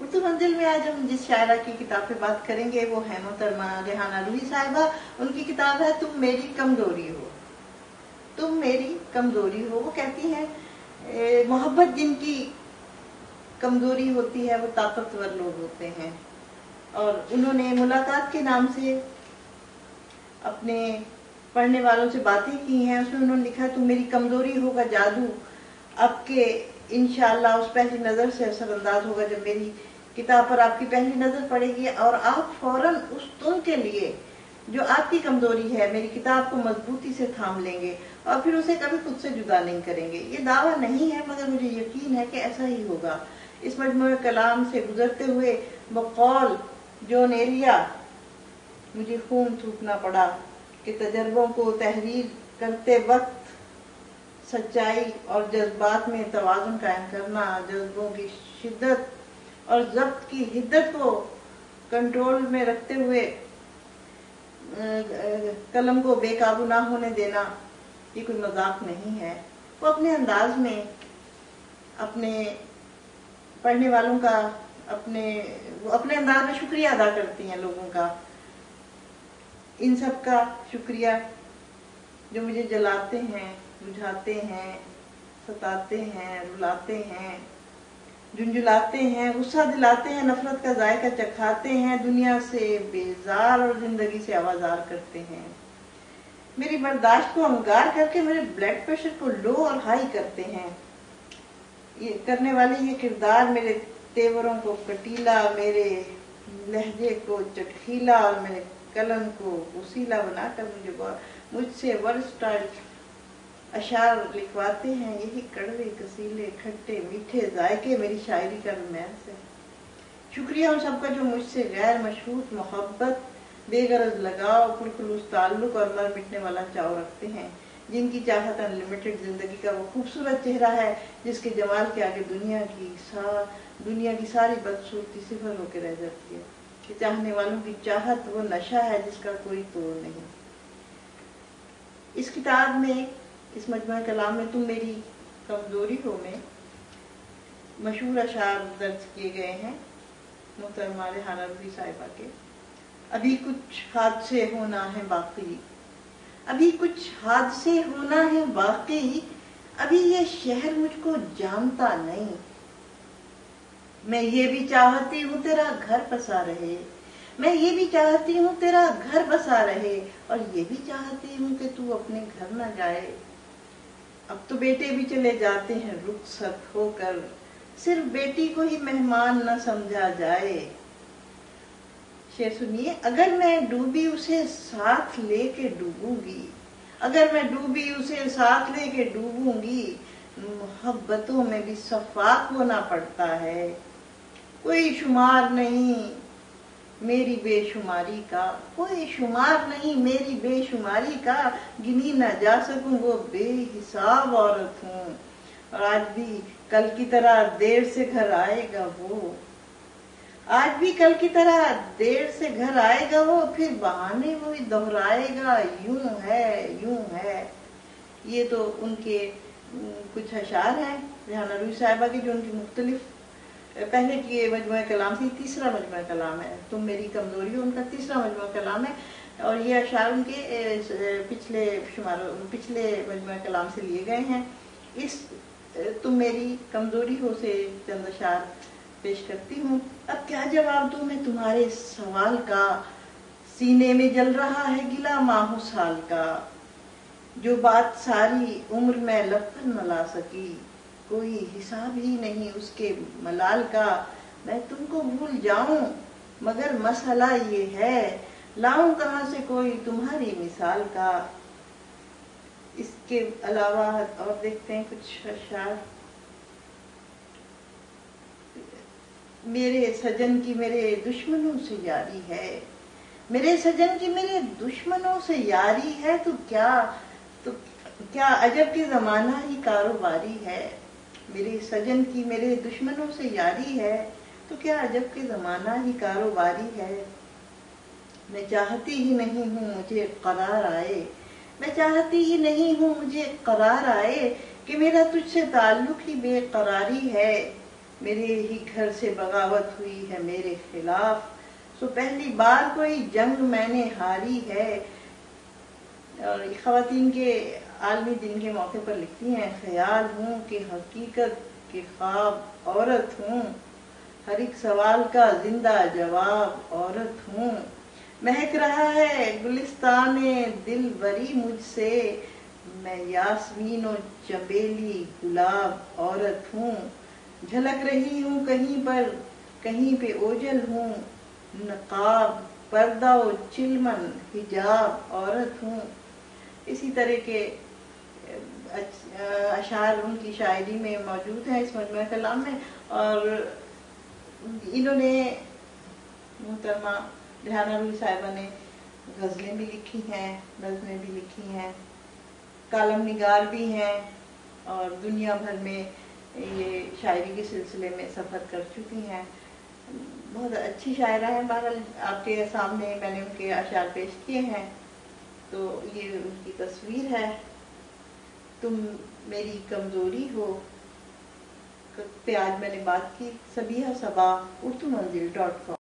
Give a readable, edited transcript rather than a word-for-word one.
उर्दू मंजिल में आज हम जिस शायरा की किताब पे बात करेंगे वो है मोहतरमा रेहाना रूही साहिबा। उनकी किताब है तुम मेरी कमजोरी हो। तुम मेरी कमजोरी हो। वो कहती हैं मोहब्बत जिनकी कमजोरी होती है वो ताकतवर लोग होते हैं। और उन्होंने मुलाकात के नाम से अपने पढ़ने वालों से बातें की हैं। उसमें उन्होंने लिखा तुम मेरी कमजोरी होगा जादू आपके इंशाअल्लाह उस पहली नजर से असरअंदाज होगा जब मेरी किताब पर आपकी पहली नजर पड़ेगी और आप फौरन उस तुम के लिए जो आपकी कमजोरी है मेरी किताब को मजबूती से थाम लेंगे और फिर उसे कभी खुद से जुदा नहीं करेंगे। ये दावा नहीं है मगर मुझे यकीन है कि ऐसा ही होगा। इस मजमूए कलाम से गुजरते हुए बकौल जॉन एलिया मुझे खून थूकना पड़ा कि तजर्बों को तहरीर करते वक्त सच्चाई और जज्बात में तवाज़ुन कायम करना, जज्बों की शिद्दत और ज़ब्त की हिद्दत को कंट्रोल में रखते हुए कलम को बेकाबू ना होने देना, ये कोई मजाक नहीं है। वो अपने अंदाज में अपने पढ़ने वालों का वो अपने अंदाज में शुक्रिया अदा करती हैं लोगों का। इन सब का शुक्रिया जो मुझे जलाते हैं, बुझाते हैं, सताते हैं, रुलाते हैं, झुंझुलाते हैं, गुस्सा दिलाते हैं, नफरत का जायका चखाते हैं, दुनिया से बेजार और जिंदगी से आवाजार करते हैं। मेरी बर्दाश्त को अंगार करके मेरे ब्लड प्रेशर को लो और हाई करते हैं। ये करने वाले ये किरदार मेरे तेवरों को कटीला, मेरे लहजे को चटखीला और मेरे कलम को उसीला बनाकर मुझसे वर्सटाइल अशार लिखवाते हैं। यही कड़वे कसीले खट्टे मीठे जायके मेरी शायरी का रोमांस है। शुक्रिया उन सबका जो मुझसे गैर मशहूर मोहब्बत, बेगरज लगाव, पुरखुलूस ताल्लुक और मर मिटने वाला चाव रखते हैं, जिनकी चाहत अनलिमिटेड जिंदगी का वो खूबसूरत चेहरा है जिसके जमाल के आगे दुनिया की सारी बदसूरती सिफर होकर रह जाती है। कि चाहने वालों की चाहत वो नशा है जिसका कोई तोड़ नहीं। इस किताब में, इस मजमूए कलाम में तुम मेरी कमजोरी हो में मशहूर अशार दर्ज किए गए हैं मोहतरमा रेहाना रूही साहिबा के। अभी कुछ हादसे होना है बाकी, अभी कुछ हादसे होना है बाकी, अभी ये शहर मुझको जानता नहीं। मैं ये भी चाहती हूँ तेरा घर बसा रहे, मैं ये भी चाहती हूँ तेरा घर बसा रहे, और ये भी चाहती हूँ कि तू अपने घर न जाए। अब तो बेटे भी चले जाते हैं रुखसत होकर, सिर्फ बेटी को ही मेहमान न समझा जाए। शेर सुनिए। अगर मैं डूबी उसे साथ लेके डूबूंगी, अगर मैं डूबी उसे साथ लेके डूबूंगी, मोहब्बतों में भी सफाक होना पड़ता है। कोई शुमार नहीं मेरी बेशुमारी का, कोई शुमार नहीं मेरी बेशुमारी का, गिनी न जा सकूं वो बेहिसाब औरत हूँ। और आज भी कल की तरह देर से घर आएगा वो, आज भी कल की तरह देर से घर आएगा वो, फिर बहाने वो दोहराएगा यूं है यूं है। ये तो उनके कुछ अशार हैं रेहाना रूही साहिबा की, जो उनकी मुख्तलिफ पहले की मजमूए कलाम से तीसरा मजमूआ कलाम है। तुम मेरी कमजोरी हो उनका तीसरा मजमूआ कलाम है। और ये अशार उनके पिछले मजमूआ कलाम से लिए गए हैं। इस तुम मेरी कमजोरी हो से चंद अशार पेश करती हूँ। अब क्या जवाब दूं मैं तुम्हारे सवाल का, सीने में जल रहा है गिला माहो साल का, जो बात सारी उम्र में लब पर न ला सकी, कोई हिसाब ही नहीं उसके मलाल का। मैं तुमको भूल जाऊं मगर मसला ये है, लाऊं कहां से कोई तुम्हारी मिसाल का। इसके अलावा और देखते हैं कुछ अशार। मेरे सजन की मेरे दुश्मनों से यारी है, मेरे सजन की मेरे दुश्मनों से यारी है, तो क्या अजब के जमाना ही कारोबारी है। मेरे सजन की मेरे दुश्मनों से यारी है, तो क्या अजब के जमाना ही कारोबारी है। मैं चाहती ही नहीं हूँ मुझे करार आए, मैं चाहती ही नहीं हूँ मुझे करार आए, कि मेरा तुझसे ताल्लुक ही बेकरारी है। میرے ہی گھر سے بغاوت ہوئی ہے میرے خلاف، سو پہلی بار کوئی جنگ میں نے ہاری ہے۔ اور خواتین کے عالمی دن کے موقع پر لکھتی ہیں، خیال ہوں کہ حقیقت کے خواب عورت ہوں، ہر ایک سوال کا زندہ جواب عورت ہوں، مہک رہا ہے گلستان دل بری مجھ سے، میں یاسمین و چنبیلی گلاب عورت ہوں، جھلک رہی ہوں کہیں پر کہیں پہ اوجل ہوں، نقاب پردہ و چلمن حجاب عورت ہوں۔ اسی طرح کے اشعار ان کی شاعری میں موجود ہیں اس مجموعہ کلام میں، اور انہوں نے محترمہ ریحانہ روحی صاحبہ نے غزلیں بھی لکھی ہیں، نظمیں بھی لکھی ہیں، کالم نگار بھی ہیں، اور دنیا بھر میں یہ شاعری کے سلسلے میں سفر کر چکی ہیں، بہت اچھی شاعرہ ہیں۔ بہرحال آپ کے سامنے میں نے ان کے اشعار پیش کیے ہیں، تو یہ ان کی تصویر ہے، تم میری کمزوری ہو پہ آج میں نے بات کی۔ صبیحہ صبا اردو منزل .com